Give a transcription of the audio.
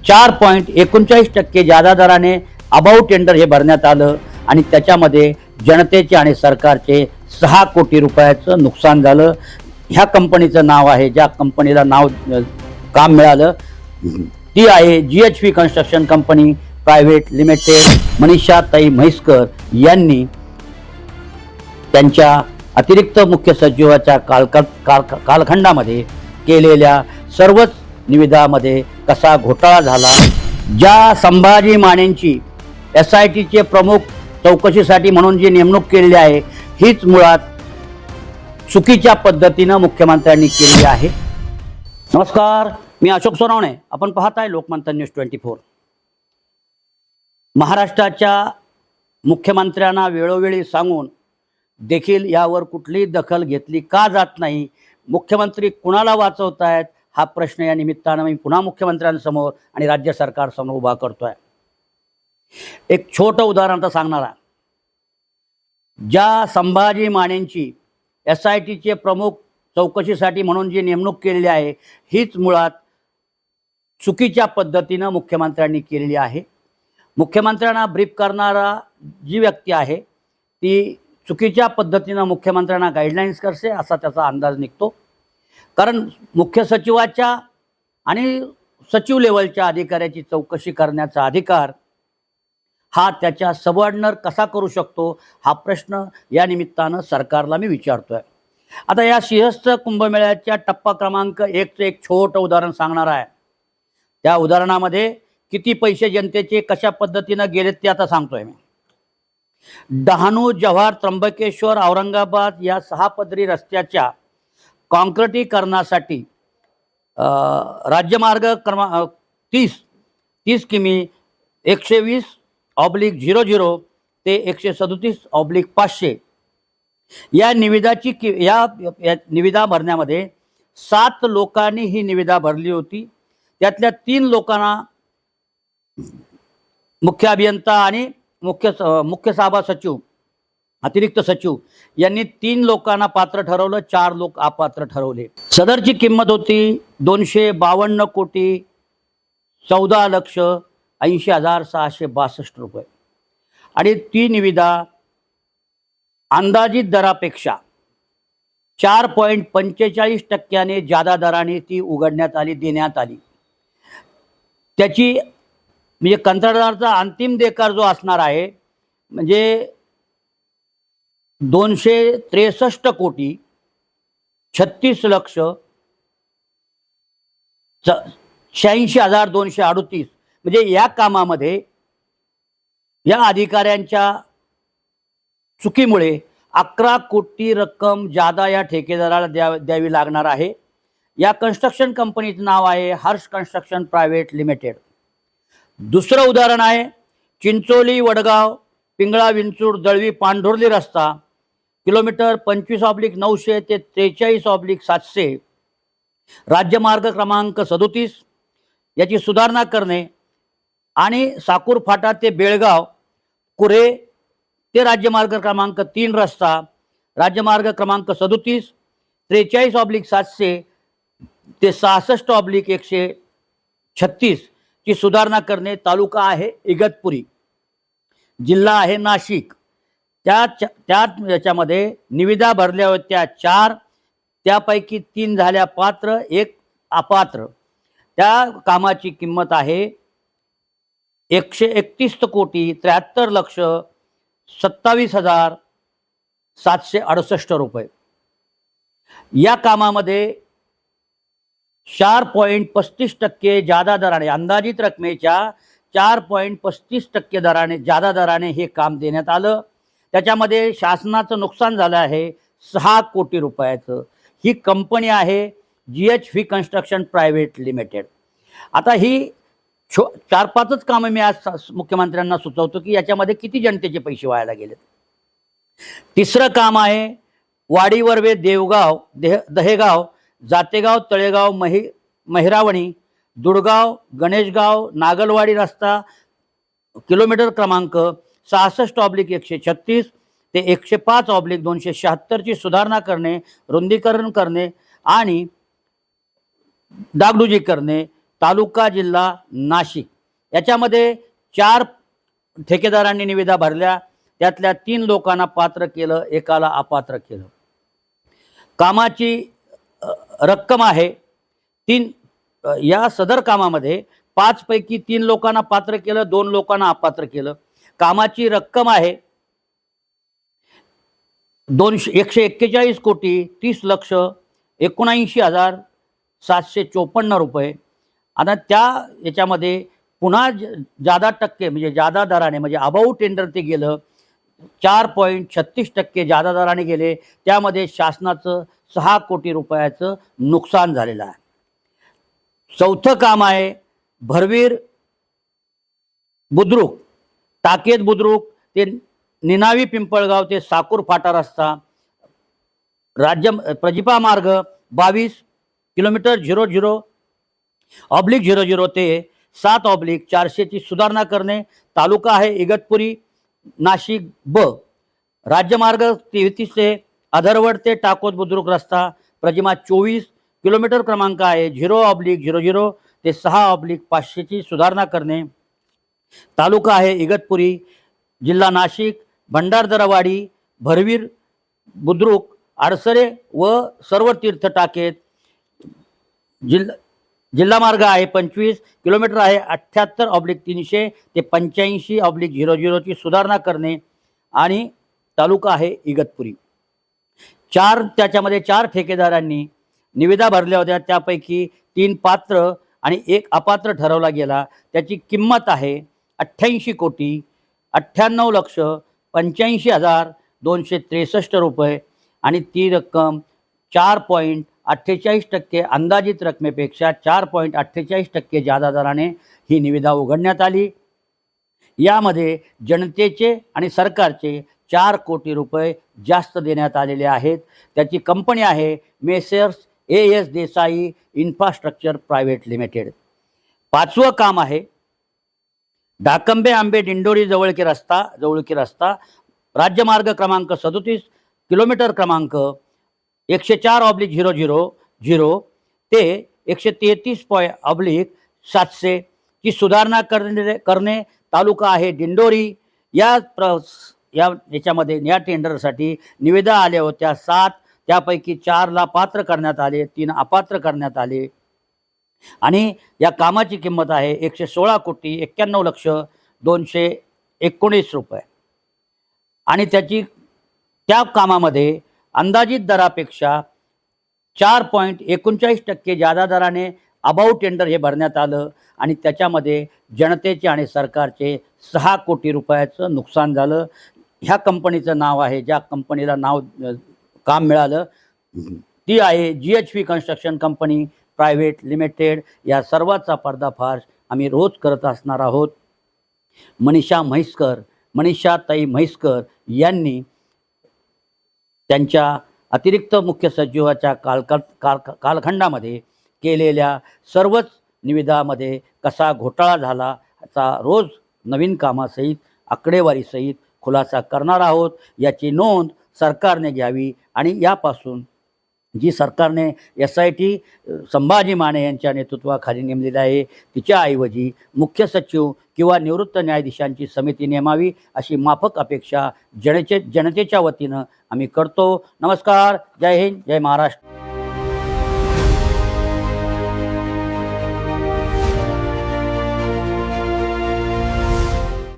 4.39% जादा दराने above tender हे भरण्यात आलं आणि त्याच्यामध्ये जनतेचे आणि सरकारचे 6 कोटी रुपयाचं नुकसान झालं। ह्या कंपनीचं नाव आहे, ज्या कंपनीला काम मिळालं ती आहे GHV construction company private limited. मनीषाताई म्हैसकर यांनी त्यांच्या अतिरिक्त मुख्य सचिवाच्या कालखंडामध्ये केलेल्या सर्वच निविदामध्ये कसा घोटाळा झाला। ज्या संभाजी मानेंची SITचे प्रमुख चौकशीसाठी म्हणून जी नेमणूक केलेली आहे हीच मुळात चुकीच्या पद्धतीने मुख्यमंत्र्यांनी केली आहे। नमस्कार, मी अशोक सोनवणे, आपण पाहताय लोकमंतन न्यूज 24। महाराष्ट्राच्या मुख्यमंत्र्यांना वेळोवेळी सांगून देखील यावर कुठलीही दखल घेतली का जात नाही। मुख्यमंत्री कुणाला वाचवतायत हा प्रश्न या निमित्तानं मी पुन्हा मुख्यमंत्र्यांसमोर आणि राज्य सरकारसमोर उभा करतोय। एक छोटं उदाहरण तर सांगणार आहे। ज्या संभाजी मानेंची SITचे प्रमुख चौकशीसाठी म्हणून जी नेमणूक केलेली आहे हीच मुळात चुकीच्या पद्धतीने मुख्यमंत्र्यांनी केलेली आहे। मुख्यमंत्र्यांना ब्रीफ करणारा जी व्यक्ती आहे ती चुकीच्या पद्धतीने मुख्यमंत्र्यांना गाईडलाईन्स करते असा त्याचा अंदाज निघतो। कारण मुख्य सचिवाच्या आणि सचिव लेवलच्या अधिकाऱ्याची चौकशी करण्याचा अधिकार हा त्याच्या सबऑर्डिनर कसा करू शकतो हा प्रश्न या निमित्तानं सरकारला मी विचारतोय। आता या सिंहस्थ कुंभमेळ्याच्या टप्पा क्रमांक 1चं एक छोटं उदाहरण सांगणार आहे। त्या उदाहरणामध्ये किती पैसे जनतेचे कशा पद्धतीने गेलेत ते आता सांगतोय मी। डहाणू, जव्हार, त्र्यंबकेश्वर, औरंगाबाद या 6 पदरी रस्त्याच्या कॉन्क्रिटीकरणासाठी राज्यमार्ग क्रमांक 30 किमी 120/00 ते 137/500 या निविदाची या निविदा भरण्यामध्ये 7 लोकांनी ही निविदा भरली होती। त्यातल्या 3 लोकांना मुख्य अभियंता आणि मुख्य सभा सचिव अतिरिक्त सचिव यांनी 3 लोकांना पात्र ठरवलं, 4 लोक अपात्र ठरवले। सदरची किंमत होती 252,14,80,662 रुपये आणि ती निविदा अंदाजित दरापेक्षा 4.45% जादा दराने ती उघडण्यात आली, देण्यात आली। त्याची म्हणजे कंत्राटदाराचा अंतिम देकार जो असणार आहे म्हणजे 263,86,86,238 म्हणजे या कामामध्ये या अधिकाऱ्यांच्या चुकीमुळे 11 कोटी रक्कम जादा या ठेकेदाराला द्यावी लागणार आहे। या कन्स्ट्रक्शन कंपनीचं नाव आहे हर्ष कन्स्ट्रक्शन प्रायव्हेट लिमिटेड। दुसरं उदाहरण आहे चिंचोली, वडगाव, पिंगळा, विंचूर, दळवी, पांढुर्ली रस्ता किलोमीटर 25/900 ते 43/700 राज्यमार्ग क्रमांक 37 याची सुधारणा करणे आणि साकूर फाटा ते बेळगाव कुरे ते राज्यमार्ग क्रमांक 3 रस्ता राज्यमार्ग क्रमांक 37 43/700 ते 66/136 ची सुधारणा करणे। तालुका आहे इगतपुरी, जिल्हा आहे नाशिक। याच्यामध्ये निविदा भरल्या होत्या 4, त्यापैकी 3 झाल्या पात्र, 1 अपात्र। त्या कामाची किंमत आहे 131,73,27,768 रुपये। या कामामध्ये 4.35% जादा दराने अंदाजित रकमेच्या 4.35% दराने जादा दराने हे काम देण्यात आलं। त्याच्यामध्ये शासनाचं नुकसान झालं आहे 6 कोटी रुपयाचं। ही कंपनी आहे GHV कन्स्ट्रक्शन प्रायव्हेट लिमिटेड। आता ही 4-5च कामं मी आज मुख्यमंत्र्यांना सुचवतो की याच्यामध्ये किती जनतेचे पैसे वायाला गेलेत। तिसरं काम आहे वाडी, वर्वे, देवगाव, दहेगाव, जातेगाव, तळेगाव, महिरावणी, दुडगाव, गणेशगाव, नागलवाडी रस्ता किलोमीटर क्रमांक 66/136 ते 105/276 ची सुधारणा करणे, रुंदीकरण करणे आणि डागडुजी करणे तालुका जिल्हा नाशिक याच्यामध्ये 4 ठेकेदारांनी निविदा भरल्या, त्यातल्या 3 लोकांना पात्र केलं, एकाला अपात्र केलं. कामाची रक्कम आहे 3 या सदर कामामध्ये 5 पैकी 3 लोकांना पात्र केलं, 2 लोकांना अपात्र केलं. कामाची रक्कम आहे 141 कोटी 30 लक्ष 79,754 रुपये. आता त्या याच्यामध्ये पुन्हा जादा टक्के म्हणजे जादा दराने म्हणजे अबाऊ टेंडर ते गेलं 4.36% जादा दराने गेले. त्यामध्ये शासनाचं 6 कोटी रुपयाचं नुकसान झालेलं आहे. चौथं काम आहे भरवीर बुद्रुक टाकेत बुद्रुक ते निनावी पिंपळगाव ते साकूर फाटा रस्ता राज्य प्रजिपा मार्ग 22 किलोमीटर 00/00 ते 7/400 ची सुधारणा करणे. तालुका आहे इगतपुरी नाशिक ब. राज्यमार्ग 33 ते अधरवड ते टाकोत बुद्रुक रस्ता प्रजिमा 24 किलोमीटर क्रमांक आहे 0/00 ते 6/500 ची सुधारणा करणे. तालुका आहे इगतपुरी जिल्हा नाशिक भंडारदरावाडी भरवीर बुद्रुक आडसरे व सर्व तीर्थ टाकेत जिल्हा मार्ग आहे 25 किलोमीटर आहे 78/300 ते 85/00 ची सुधारणा करणे. आणि तालुका आहे इगतपुरी. त्याच्यामध्ये 4 ठेकेदारांनी निविदा भरल्या होत्या, त्यापैकी 3 पात्र आणि 1 अपात्र ठरवला गेला. त्याची किंमत आहे 88 कोटी 98 लक्ष 85,263 रुपये आणि ती रक्कम 4.48% अंदाजित रकमेपेक्षा 4.48% जादा दराने ही निविदा उघडण्यात आली. यामध्ये जनतेचे आणि सरकारचे 4 कोटी रुपये जास्त देण्यात आलेले आहेत. त्याची कंपनी आहे messrs AS Desai infrastructure private limited. 5वं काम आहे ढाकंबे आंबे दिंडोरी जवळकी रस्ता राज्यमार्ग क्रमांक 37 किलोमीटर क्रमांक 104/000 ते 133/700 ची सुधारणा करणे. तालुका आहे दिंडोरी. याच्यामध्ये या टेंडरसाठी निविदा आल्या होत्या 7, त्यापैकी 4ला पात्र करण्यात आले, 3 अपात्र करण्यात आले. आणि या कामाची किंमत आहे 116 कोटी 91 लक्ष 219 रुपये आणि त्या कामामध्ये अंदाजित दरापेक्षा 4.39% जादा दराने अबाऊ टेंडर हे भरण्यात आलं आणि त्याच्यामध्ये जनतेचे आणि सरकारचे 6 कोटी रुपयाचं नुकसान झालं. ह्या कंपनीचं नाव आहे, ज्या कंपनीला काम मिळालं ती आहे GHP construction company private limited. या सर्वाचा पर्दाफाश आम्ही रोज करत असणार आहोत. मनीषाताई म्हैसकर यांनी त्यांच्या अतिरिक्त मुख्य सचिवाच्या कालखंडामध्ये केलेल्या सर्वच निविदामध्ये कसा घोटाळा झाला याचा रोज नवीन कामासहित आकडेवारीसहित खुलासा करणार आहोत. याची नोंद सरकारने घ्यावी आणि यापासून जी सरकारने SIT संभाजी माने यांच्या नेतृत्वाखाली नेमलेली आहे तिच्याऐवजी मुख्य सचिव किंवा निवृत्त न्यायाधीशांची समिती नेमावी अशी माफक अपेक्षा जनतेच्या वतीनं आम्ही करतो. नमस्कार. जय हिंद. जय महाराष्ट्र.